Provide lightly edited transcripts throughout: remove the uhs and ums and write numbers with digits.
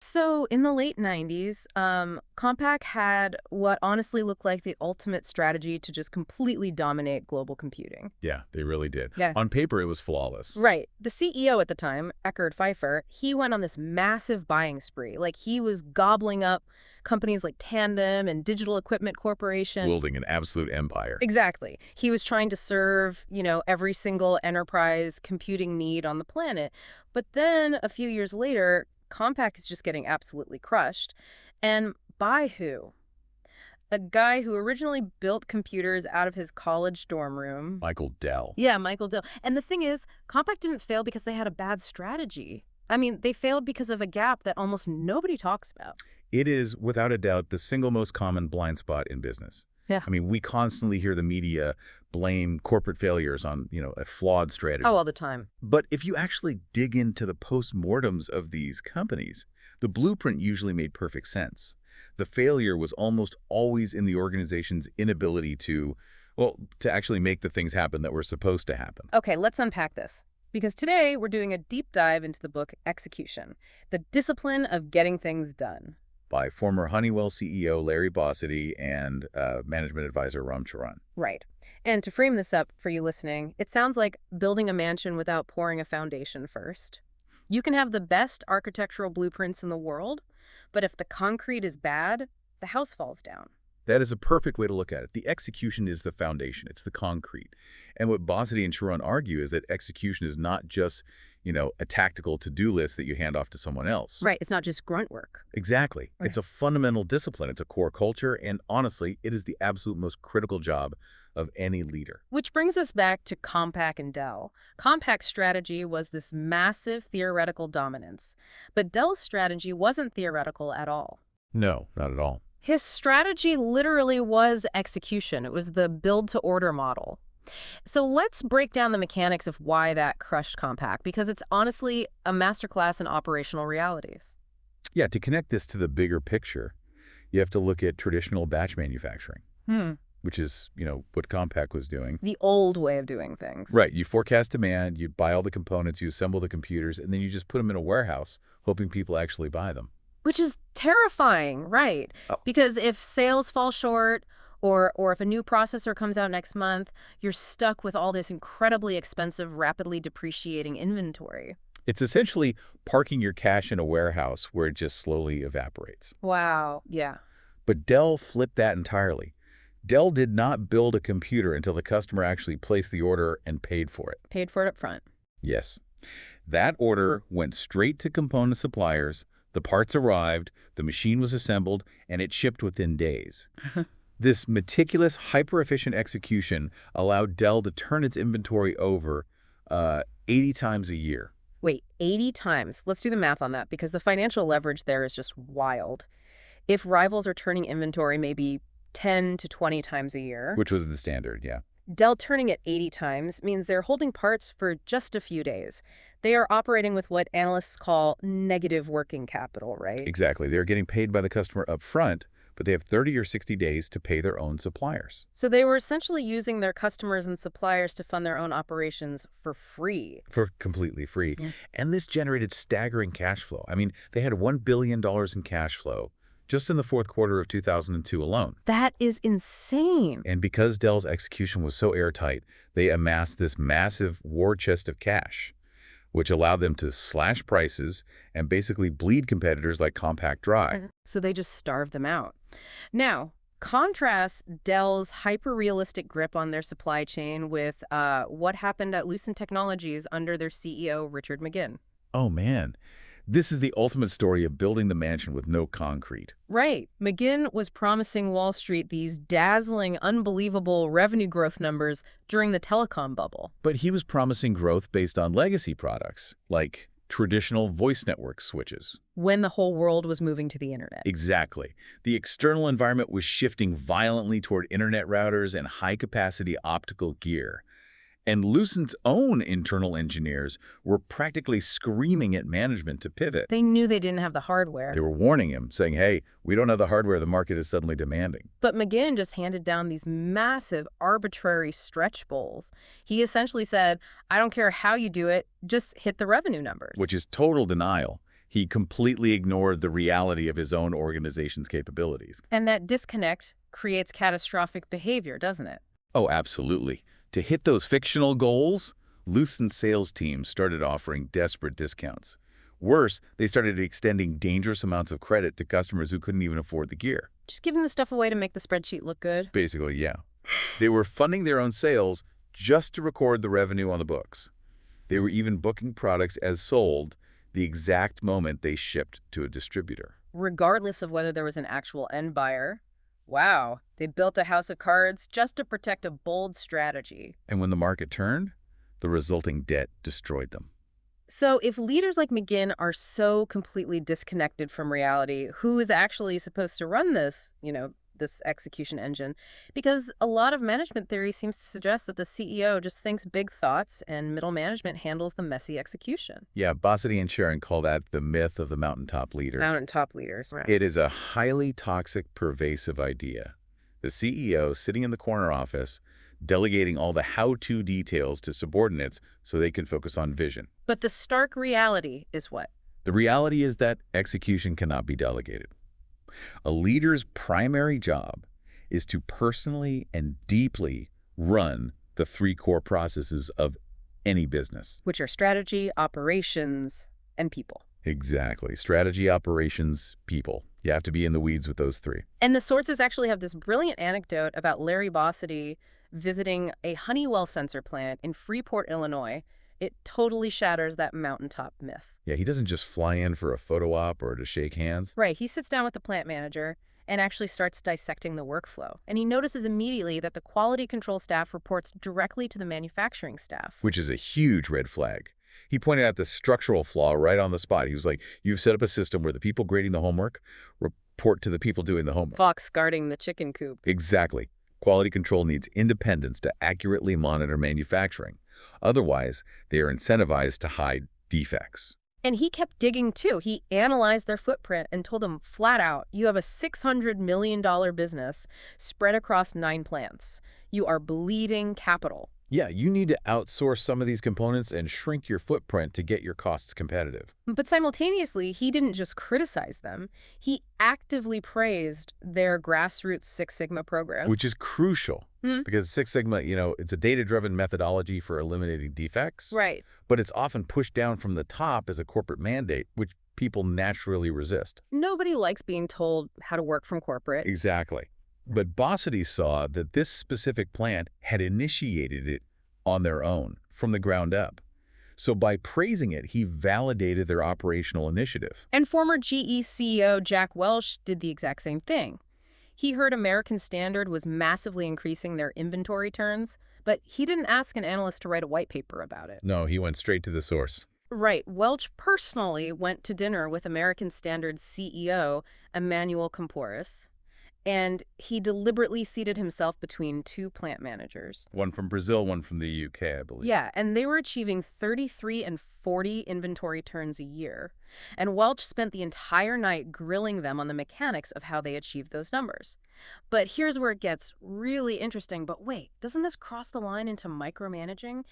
So in the late 90s, Compaq had what honestly looked like the ultimate strategy to just completely dominate global computing. Yeah, they really did. Yeah. On paper, it was flawless. Right. The CEO at the time, Eckerd Pfeiffer, he went on this massive buying spree. Like he was gobbling up companies like Tandem and Digital Equipment Corporation. Building an absolute empire. Exactly. He was trying to serve, every single enterprise computing need on the planet. But then a few years later, Compaq is just getting absolutely crushed. And by who? A guy who originally built computers out of his college dorm room. Michael Dell. Yeah, Michael Dell. And the thing is, Compaq didn't fail because they had a bad strategy. I mean, they failed because of a gap that almost nobody talks about. It is, without a doubt, the single most common blind spot in business. Yeah. I mean, we constantly hear the media blame corporate failures on, a flawed strategy. Oh, all the time. But if you actually dig into the postmortems of these companies, the blueprint usually made perfect sense. The failure was almost always in the organization's inability to actually make the things happen that were supposed to happen. Okay, let's unpack this. Because today we're doing a deep dive into the book Execution, the discipline of getting things done. By former Honeywell CEO Larry Bossidy and management advisor Ram Charan. Right. And to frame this up for you listening, it sounds like building a mansion without pouring a foundation first. You can have the best architectural blueprints in the world, but if the concrete is bad, the house falls down. That is a perfect way to look at it. The execution is the foundation. It's the concrete. And what Bossidy and Charan argue is that execution is not just, a tactical to-do list that you hand off to someone else. Right. It's not just grunt work. Exactly. Right. It's a fundamental discipline. It's a core culture. And honestly, it is the absolute most critical job of any leader. Which brings us back to Compaq and Dell. Compaq's strategy was this massive theoretical dominance, but Dell's strategy wasn't theoretical at all. No, not at all. His strategy literally was execution. It was the build-to-order model. So let's break down the mechanics of why that crushed Compaq, because it's honestly a masterclass in operational realities. Yeah, to connect this to the bigger picture, you have to look at traditional batch manufacturing, which is, what Compaq was doing. The old way of doing things. Right. You forecast demand, you buy all the components, you assemble the computers, and then you just put them in a warehouse, hoping people actually buy them. Which is terrifying, right? Oh. Because if sales fall short or if a new processor comes out next month, you're stuck with all this incredibly expensive, rapidly depreciating inventory. It's essentially parking your cash in a warehouse where it just slowly evaporates. Wow. Yeah. But Dell flipped that entirely. Dell did not build a computer until the customer actually placed the order and paid for it. Paid for it up front. Yes. That order went straight to component suppliers. The parts arrived, the machine was assembled, and it shipped within days. This meticulous, hyper-efficient execution allowed Dell to turn its inventory over 80 times a year. Wait, 80 times. Let's do the math on that, because the financial leverage there is just wild. If rivals are turning inventory maybe 10 to 20 times a year, Which was the standard, yeah. Dell turning it 80 times means they're holding parts for just a few days. They are operating with what analysts call negative working capital, right? Exactly. They're getting paid by the customer up front, but they have 30 or 60 days to pay their own suppliers. So they were essentially using their customers and suppliers to fund their own operations for free. For completely free. Yeah. And this generated staggering cash flow. I mean, they had $1 billion in cash flow just in the fourth quarter of 2002 alone. That is insane. And because Dell's execution was so airtight, they amassed this massive war chest of cash, which allowed them to slash prices and basically bleed competitors like Compaq dry. So they just starved them out. Now, contrast Dell's hyper-realistic grip on their supply chain with what happened at Lucent Technologies under their CEO, Richard McGinn. Oh, man. This is the ultimate story of building the mansion with no concrete. Right. McGinn was promising Wall Street these dazzling, unbelievable revenue growth numbers during the telecom bubble. But he was promising growth based on legacy products, like traditional voice network switches. When the whole world was moving to the internet. Exactly. The external environment was shifting violently toward internet routers and high-capacity optical gear. And Lucent's own internal engineers were practically screaming at management to pivot. They knew they didn't have the hardware. They were warning him, saying, hey, we don't have the hardware the market is suddenly demanding. But McGinn just handed down these massive, arbitrary stretch goals. He essentially said, I don't care how you do it, just hit the revenue numbers. Which is total denial. He completely ignored the reality of his own organization's capabilities. And that disconnect creates catastrophic behavior, doesn't it? Oh, absolutely. To hit those fictional goals, loosened sales teams started offering desperate discounts. Worse, they started extending dangerous amounts of credit to customers who couldn't even afford the gear. Just giving the stuff away to make the spreadsheet look good. Basically, yeah. They were funding their own sales just to record the revenue on the books. They were even booking products as sold the exact moment they shipped to a distributor. Regardless of whether there was an actual end buyer. Wow, they built a house of cards just to protect a bold strategy. And when the market turned, the resulting debt destroyed them. So if leaders like McGinn are so completely disconnected from reality, who is actually supposed to run this execution engine? Because a lot of management theory seems to suggest that the CEO just thinks big thoughts and middle management handles the messy execution. Yeah, Bossidy and Sharon call that the myth of the mountaintop leader. Mountaintop leaders. Right. It is a highly toxic, pervasive idea. The CEO sitting in the corner office, delegating all the how-to details to subordinates so they can focus on vision. But the stark reality is what? The reality is that execution cannot be delegated. A leader's primary job is to personally and deeply run the three core processes of any business. Which are strategy, operations, and people. Exactly. Strategy, operations, people. You have to be in the weeds with those three. And the sources actually have this brilliant anecdote about Larry Bossidy visiting a Honeywell sensor plant in Freeport, Illinois. It totally shatters that mountaintop myth. Yeah, he doesn't just fly in for a photo op or to shake hands. Right. He sits down with the plant manager and actually starts dissecting the workflow. And he notices immediately that the quality control staff reports directly to the manufacturing staff. Which is a huge red flag. He pointed out the structural flaw right on the spot. He was like, you've set up a system where the people grading the homework report to the people doing the homework. Fox guarding the chicken coop. Exactly. Quality control needs independence to accurately monitor manufacturing. Otherwise, they are incentivized to hide defects. And he kept digging, too. He analyzed their footprint and told them flat out, you have a $600 million business spread across 9 plants. You are bleeding capital. Yeah, you need to outsource some of these components and shrink your footprint to get your costs competitive. But simultaneously, he didn't just criticize them. He actively praised their grassroots Six Sigma program. Which is crucial because Six Sigma, it's a data-driven methodology for eliminating defects. Right. But it's often pushed down from the top as a corporate mandate, which people naturally resist. Nobody likes being told how to work from corporate. Exactly. But Bossidy saw that this specific plant had initiated it on their own, from the ground up. So by praising it, he validated their operational initiative. And former GE CEO Jack Welch did the exact same thing. He heard American Standard was massively increasing their inventory turns, but he didn't ask an analyst to write a white paper about it. No, he went straight to the source. Right. Welch personally went to dinner with American Standard's CEO, Emmanuel Comporis, and he deliberately seated himself between 2 plant managers. One from Brazil, one from the UK, I believe. Yeah, and they were achieving 33 and 40 inventory turns a year. And Welch spent the entire night grilling them on the mechanics of how they achieved those numbers. But here's where it gets really interesting. But wait, doesn't this cross the line into micromanaging?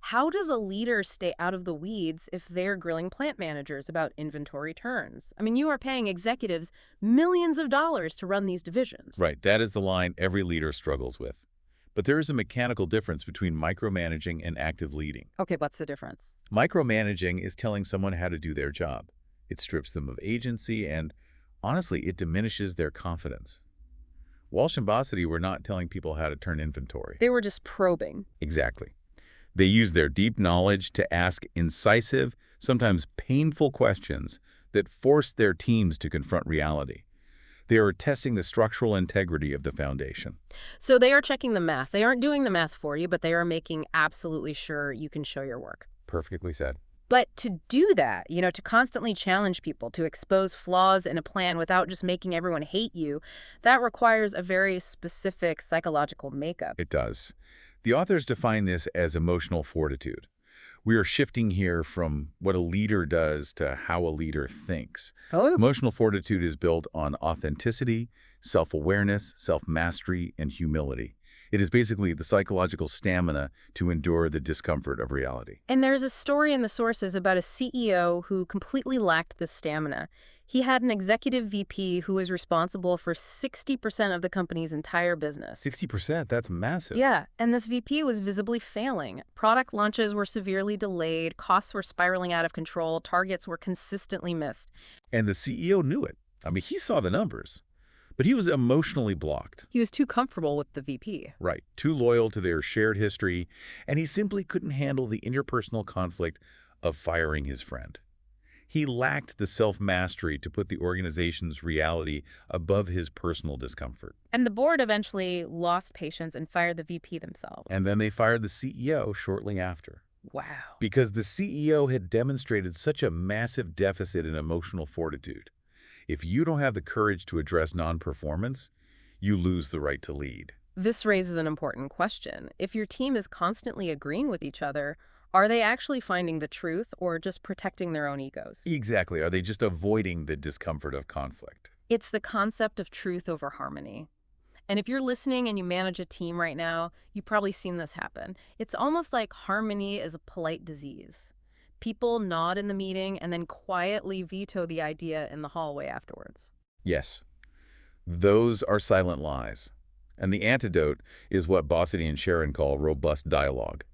How does a leader stay out of the weeds if they're grilling plant managers about inventory turns? I mean, you are paying executives millions of dollars to run these divisions. Right, that is the line every leader struggles with. But there is a mechanical difference between micromanaging and active leading. Okay, what's the difference? Micromanaging is telling someone how to do their job. It strips them of agency and, honestly, it diminishes their confidence. Walsh and Bossidy were not telling people how to turn inventory. They were just probing. Exactly. They used their deep knowledge to ask incisive, sometimes painful questions that forced their teams to confront reality. They are testing the structural integrity of the foundation. So they are checking the math. They aren't doing the math for you, but they are making absolutely sure you can show your work. Perfectly said. But to do that, to constantly challenge people, to expose flaws in a plan without just making everyone hate you, that requires a very specific psychological makeup. It does. The authors define this as emotional fortitude. We are shifting here from what a leader does to how a leader thinks. Oh. Emotional fortitude is built on authenticity, self-awareness, self-mastery, and humility. It is basically the psychological stamina to endure the discomfort of reality. And there's a story in the sources about a CEO who completely lacked this stamina. He had an executive VP who was responsible for 60% of the company's entire business. 60%, that's massive. Yeah, and this VP was visibly failing. Product launches were severely delayed, costs were spiraling out of control, targets were consistently missed. And the CEO knew it. I mean, he saw the numbers. But he was emotionally blocked. He was too comfortable with the VP. Right. Too loyal to their shared history, and he simply couldn't handle the interpersonal conflict of firing his friend. He lacked the self-mastery to put the organization's reality above his personal discomfort. And the board eventually lost patience and fired the VP themselves. And then they fired the CEO shortly after. Wow. Because the CEO had demonstrated such a massive deficit in emotional fortitude. If you don't have the courage to address non-performance, you lose the right to lead. This raises an important question. If your team is constantly agreeing with each other, are they actually finding the truth or just protecting their own egos? Exactly. Are they just avoiding the discomfort of conflict? It's the concept of truth over harmony. And if you're listening and you manage a team right now, you've probably seen this happen. It's almost like harmony is a polite disease. People nod in the meeting and then quietly veto the idea in the hallway afterwards. Yes. Those are silent lies. And the antidote is what Bossidy and Sharon call robust dialogue.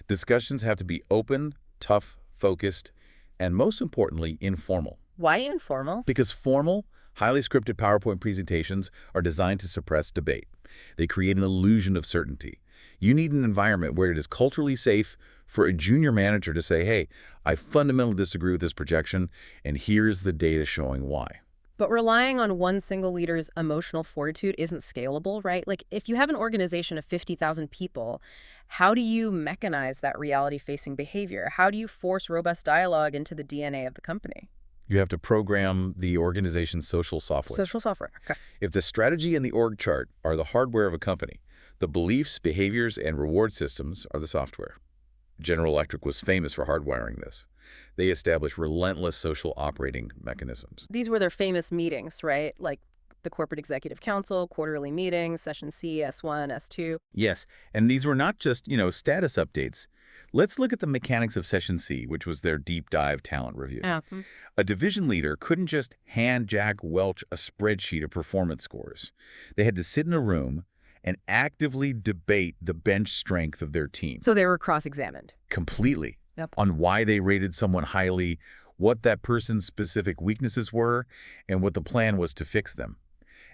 Discussions have to be open, tough, focused, and most importantly, informal. Why informal? Because formal, highly scripted PowerPoint presentations are designed to suppress debate. They create an illusion of certainty. You need an environment where it is culturally safe for a junior manager to say, hey, I fundamentally disagree with this projection, and here's the data showing why. But relying on one single leader's emotional fortitude isn't scalable, right? Like, if you have an organization of 50,000 people, how do you mechanize that reality-facing behavior? How do you force robust dialogue into the DNA of the company? You have to program the organization's social software. Social software. Okay. If the strategy and the org chart are the hardware of a company, the beliefs, behaviors, and reward systems are the software. General Electric was famous for hardwiring this. They established relentless social operating mechanisms. These were their famous meetings, right? Like the Corporate Executive Council, quarterly meetings, Session C, S1, S2. Yes, and these were not just, status updates. Let's look at the mechanics of Session C, which was their deep dive talent review. A division leader couldn't just hand Jack Welch a spreadsheet of performance scores. They had to sit in a room and actively debate the bench strength of their team. So they were cross-examined. Completely. Yep. On why they rated someone highly, what that person's specific weaknesses were, and what the plan was to fix them.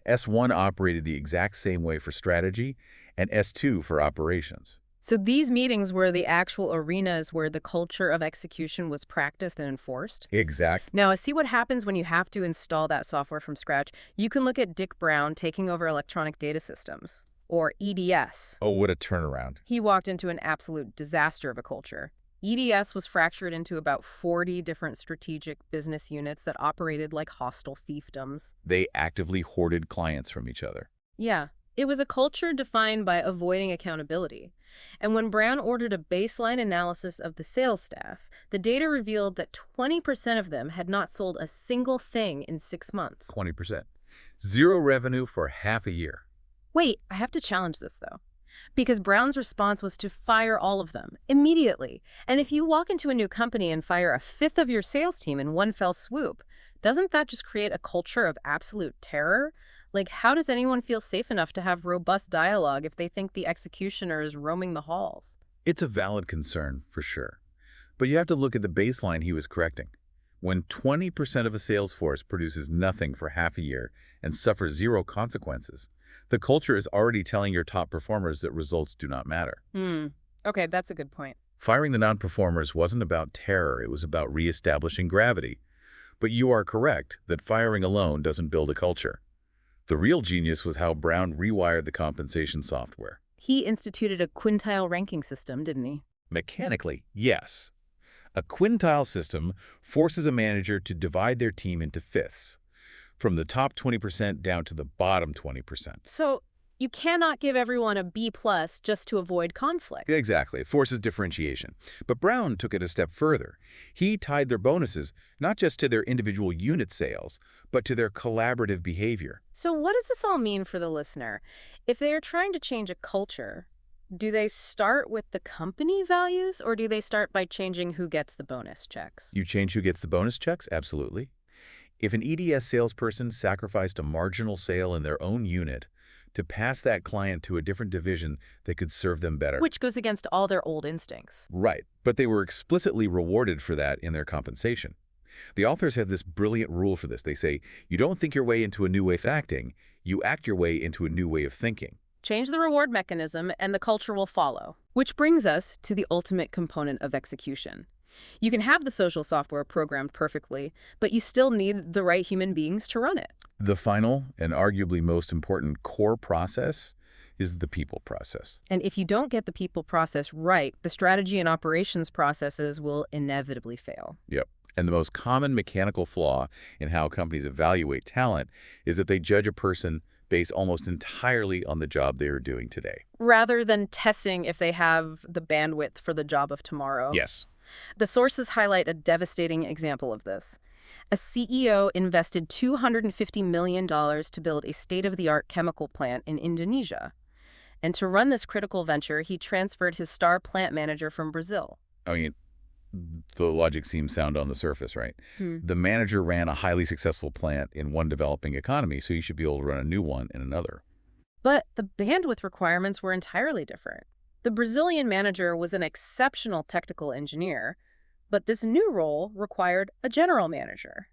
S1 operated the exact same way for strategy, and S2 for operations. So these meetings were the actual arenas where the culture of execution was practiced and enforced? Exactly. Now, see what happens when you have to install that software from scratch. You can look at Dick Brown taking over electronic data systems, or EDS. Oh, what a turnaround. He walked into an absolute disaster of a culture. EDS was fractured into about 40 different strategic business units that operated like hostile fiefdoms. They actively hoarded clients from each other. Yeah, it was a culture defined by avoiding accountability. And when Brown ordered a baseline analysis of the sales staff, the data revealed that 20% of them had not sold a single thing in 6 months. 20%. Zero revenue for half a year. Wait, I have to challenge this, though. Because Brown's response was to fire all of them, immediately. And if you walk into a new company and fire a fifth of your sales team in one fell swoop, doesn't that just create a culture of absolute terror? Like, how does anyone feel safe enough to have robust dialogue if they think the executioner is roaming the halls? It's a valid concern, for sure. But you have to look at the baseline he was correcting. When 20% of a sales force produces nothing for half a year and suffers zero consequences, the culture is already telling your top performers that results do not matter. Okay, that's a good point. Firing the non-performers wasn't about terror, it was about reestablishing gravity. But you are correct that firing alone doesn't build a culture. The real genius was how Brown rewired the compensation software. He instituted a quintile ranking system, didn't he? Mechanically, yes. A quintile system forces a manager to divide their team into fifths, from the top 20% down to the bottom 20%. So You cannot give everyone a B plus just to avoid conflict. Exactly. It forces differentiation. But Brown took it a step further. He tied their bonuses not just to their individual unit sales, but to their collaborative behavior. So what does this all mean for the listener? If they are trying to change a culture, do they start with the company values or do they start by changing who gets the bonus checks? You change who gets the bonus checks? Absolutely. If an EDS salesperson sacrificed a marginal sale in their own unit to pass that client to a different division that could serve them better. Which goes against all their old instincts. Right, but they were explicitly rewarded for that in their compensation. The authors have this brilliant rule for this. They say, you don't think your way into a new way of acting, you act your way into a new way of thinking. Change the reward mechanism and the culture will follow. Which brings us to the ultimate component of execution. You can have the social software programmed perfectly, but you still need the right human beings to run it. The final and arguably most important core process is the people process. And if you don't get the people process right, the strategy and operations processes will inevitably fail. Yep. And the most common mechanical flaw in how companies evaluate talent is that they judge a person based almost entirely on the job they are doing today. Rather than testing if they have the bandwidth for the job of tomorrow. Yes. The sources highlight a devastating example of this. A CEO invested $250 million to build a state-of-the-art chemical plant in Indonesia. And to run this critical venture, he transferred his star plant manager from Brazil. I mean, the logic seems sound on the surface, right? Hmm. The manager ran a highly successful plant in one developing economy, so he should be able to run a new one in another. But the bandwidth requirements were entirely different. The Brazilian manager was an exceptional technical engineer, but this new role required a general manager.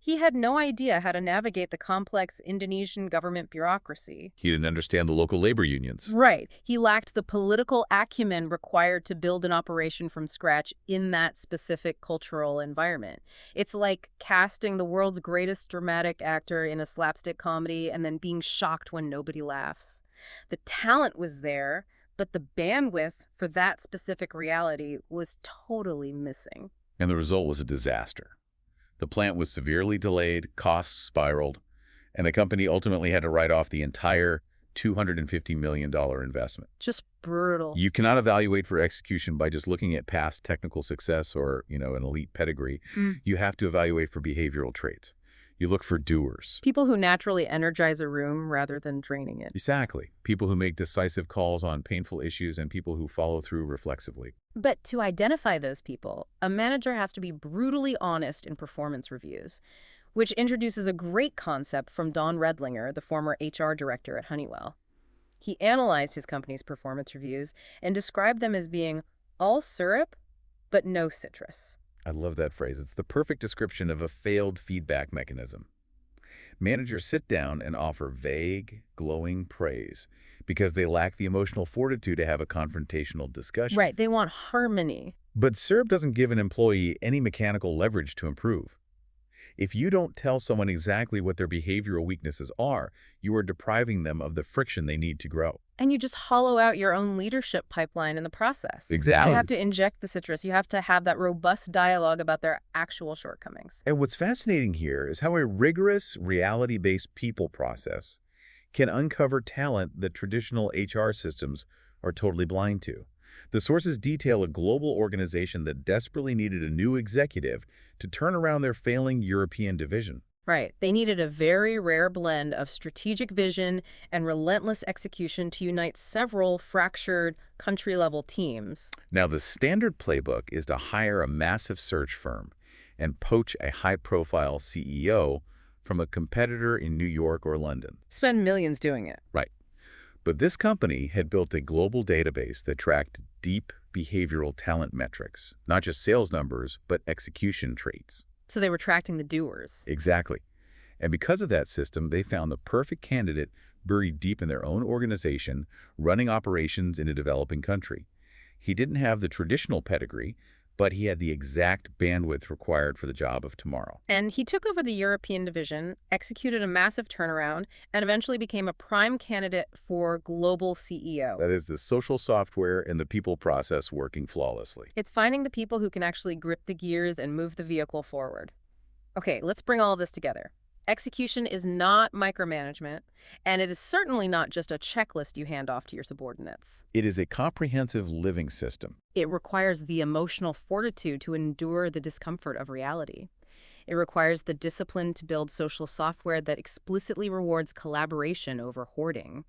He had no idea how to navigate the complex Indonesian government bureaucracy. He didn't understand the local labor unions. Right. He lacked the political acumen required to build an operation from scratch in that specific cultural environment. It's like casting the world's greatest dramatic actor in a slapstick comedy and then being shocked when nobody laughs. The talent was there, but the bandwidth for that specific reality was totally missing. And the result was a disaster. The plant was severely delayed, costs spiraled, and the company ultimately had to write off the entire $250 million investment. Just brutal. You cannot evaluate for execution by just looking at past technical success or, an elite pedigree. You have to evaluate for behavioral traits. You look for doers. People who naturally energize a room rather than draining it. Exactly. People who make decisive calls on painful issues and people who follow through reflexively. But to identify those people, a manager has to be brutally honest in performance reviews, which introduces a great concept from Don Redlinger, the former HR director at Honeywell. He analyzed his company's performance reviews and described them as being all syrup, but no citrus. I love that phrase. It's the perfect description of a failed feedback mechanism. Managers sit down and offer vague, glowing praise because they lack the emotional fortitude to have a confrontational discussion. Right, they want harmony. But syrup doesn't give an employee any mechanical leverage to improve. If you don't tell someone exactly what their behavioral weaknesses are, you are depriving them of the friction they need to grow. And you just hollow out your own leadership pipeline in the process. Exactly. You have to inject the citrus. You have to have that robust dialogue about their actual shortcomings. And what's fascinating here is how a rigorous, reality-based people process can uncover talent that traditional HR systems are totally blind to. The sources detail a global organization that desperately needed a new executive to turn around their failing European division. Right. They needed a very rare blend of strategic vision and relentless execution to unite several fractured country-level teams. Now, the standard playbook is to hire a massive search firm and poach a high-profile CEO from a competitor in New York or London. Spend millions doing it. Right. But this company had built a global database that tracked deep behavioral talent metrics, not just sales numbers, but execution traits. So they were tracking the doers. Exactly. And because of that system, they found the perfect candidate buried deep in their own organization, running operations in a developing country. He didn't have the traditional pedigree, but he had the exact bandwidth required for the job of tomorrow. And he took over the European division, executed a massive turnaround, and eventually became a prime candidate for global CEO. That is the social software and the people process working flawlessly. It's finding the people who can actually grip the gears and move the vehicle forward. Okay, let's bring all of this together. Execution is not micromanagement, and it is certainly not just a checklist you hand off to your subordinates. It is a comprehensive living system. It requires the emotional fortitude to endure the discomfort of reality. It requires the discipline to build social software that explicitly rewards collaboration over hoarding,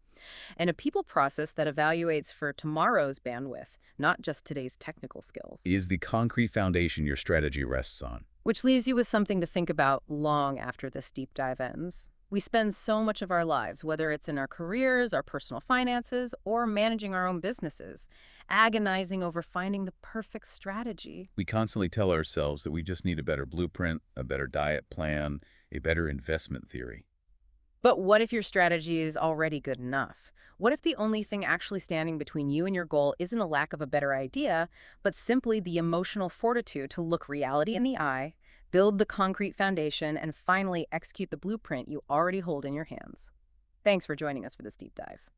and a people process that evaluates for tomorrow's bandwidth, not just today's technical skills. Is the concrete foundation your strategy rests on. Which leaves you with something to think about long after this deep dive ends. We spend so much of our lives, whether it's in our careers, our personal finances, or managing our own businesses, agonizing over finding the perfect strategy. We constantly tell ourselves that we just need a better blueprint, a better diet plan, a better investment theory. But what if your strategy is already good enough? What if the only thing actually standing between you and your goal isn't a lack of a better idea, but simply the emotional fortitude to look reality in the eye, build the concrete foundation, and finally execute the blueprint you already hold in your hands? Thanks for joining us for this deep dive.